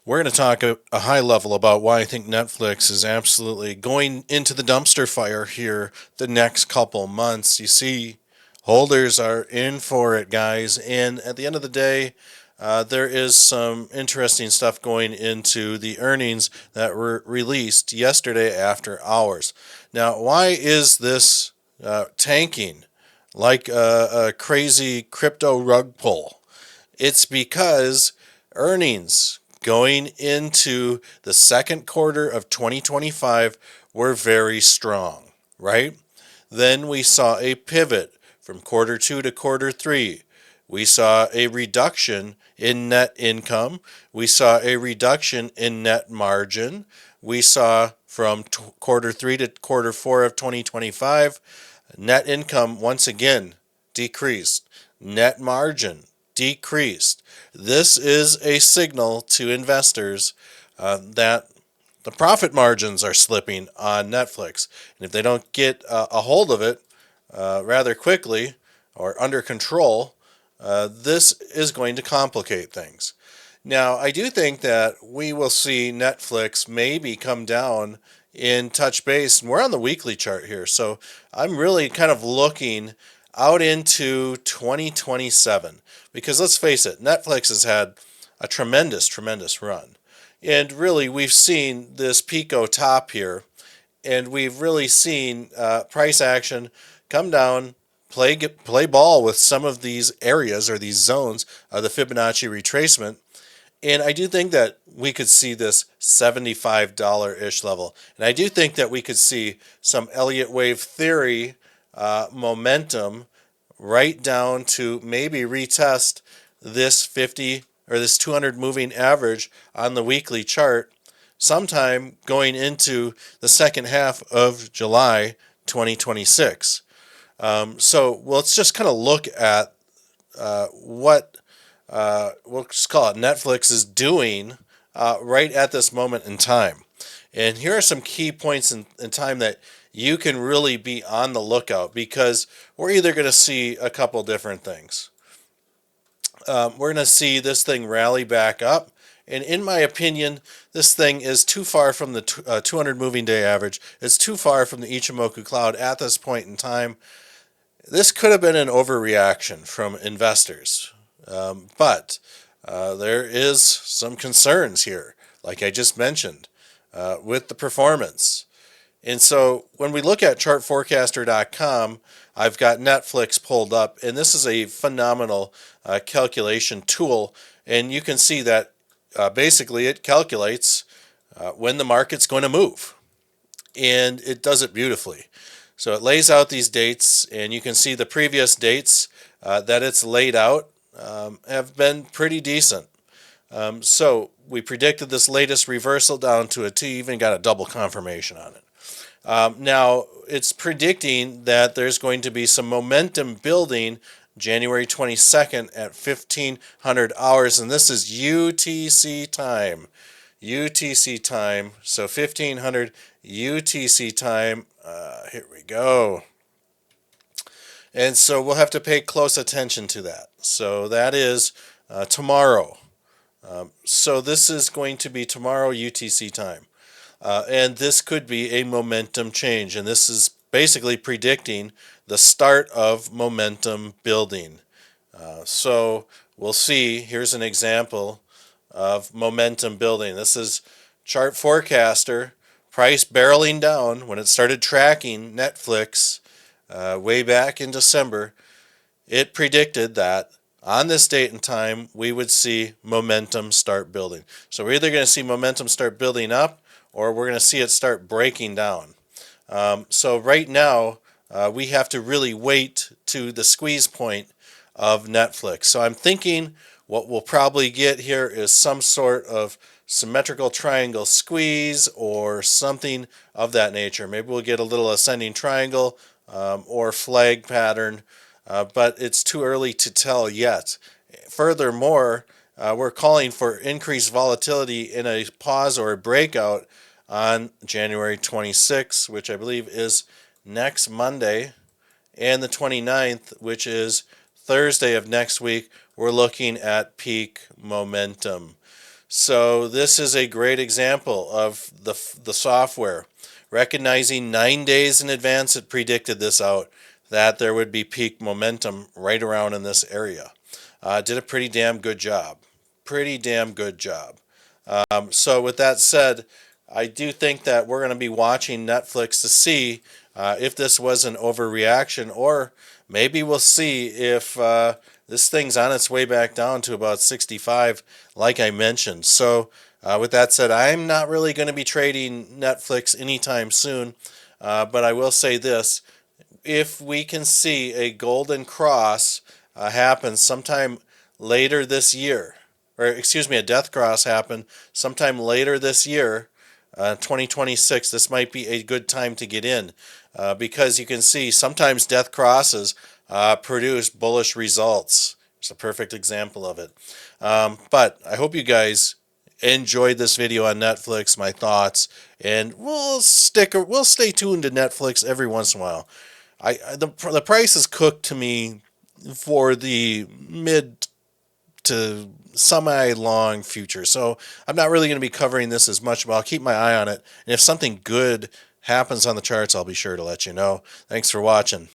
We're going to talk a high level about why I think Netflix is absolutely going into the dumpster fire here the next couple months. You see, holders are in for it, guys. And at the end of the day, there is some interesting stuff going into the earnings that were released yesterday after hours. Now, why is this tanking like a crazy crypto rug pull? It's because earnings going into the second quarter of 2025 were very strong, right? Then we saw a pivot from quarter two to quarter three. We saw a reduction in net income. We saw a reduction in net margin. We saw from quarter three to quarter four of 2025, net income once again decreased. Net margin decreased. This is a signal to investors that the profit margins are slipping on Netflix. And if they don't get a hold of it rather quickly or under control, this is going to complicate things. Now, I do think that we will see Netflix maybe come down in touch base, and we're on the weekly chart here, so I'm really kind of looking out into 2027 because let's face it, Netflix has had a tremendous run. And really, we've seen this Pico top here, and we've really seen price action come down, play ball with some of these areas or these zones of the Fibonacci retracement. And I do think that we could see this $75-ish level. And I do think that we could see some Elliott wave theory momentum right down to maybe retest this 50 or this 200 moving average on the weekly chart sometime going into the second half of July 2026. So let's just kind of look at what we'll just call it Netflix is doing right at this moment in time. And here are some key points in time that you can really be on the lookout because we're either going to see a couple different things. We're going to see this thing rally back up. And in my opinion, this thing is too far from the 200 moving day average. It's too far from the Ichimoku cloud at this point in time. This could have been an overreaction from investors. But there is some concerns here, like I just mentioned, with the performance. And so when we look at chartforecaster.com, I've got Netflix pulled up, and this is a phenomenal calculation tool. And you can see that basically it calculates when the market's going to move. And it does it beautifully. So it lays out these dates, and you can see the previous dates that it's laid out have been pretty decent. So we predicted this latest reversal down to a T, even got a double confirmation on it. Now, it's predicting that there's going to be some momentum building January 22nd at 1500 hours, and this is UTC time. UTC time, so 1500 UTC time. Here we go. And so we'll have to pay close attention to that. So that is tomorrow. So this is going to be tomorrow UTC time. And this could be a momentum change. And this is basically predicting the start of momentum building. So we'll see. Here's an example of momentum building. This is Chart Forecaster. Price barreling down when it started tracking Netflix way back in December. It predicted that on this date and time we would see momentum start building. So we're either going to see momentum start building up or we're going to see it start breaking down. So right now we have to really wait to the squeeze point of Netflix. So I'm thinking what we'll probably get here is some sort of symmetrical triangle squeeze or something of that nature. Maybe we'll get a little ascending triangle or flag pattern, but it's too early to tell yet. Furthermore, we're calling for increased volatility in a pause or a breakout on January 26th, which I believe is next Monday, and the 29th, which is Thursday of next week. We're looking at peak momentum. So this is a great example of the software recognizing 9 days in advance. It predicted this out, that there would be peak momentum right around in this area. Did a pretty damn good job. Pretty damn good job. So with that said, I do think that we're going to be watching Netflix to see if this was an overreaction, or maybe we'll see if this thing's on its way back down to about 65, like I mentioned. So with that said, I'm not really going to be trading Netflix anytime soon, but I will say this. If we can see a golden cross happen sometime later this year, or excuse me, a death cross happen sometime later this year, 2026, this might be a good time to get in because you can see sometimes death crosses produce bullish results. It's a perfect example of it. But I hope you guys enjoyed this video on Netflix, my thoughts, and we'll stay tuned to Netflix every once in a while. The price is cooked to me for the mid to semi-long future. So I'm not really going to be covering this as much, but I'll keep my eye on it. And if something good happens on the charts, I'll be sure to let you know. Thanks for watching.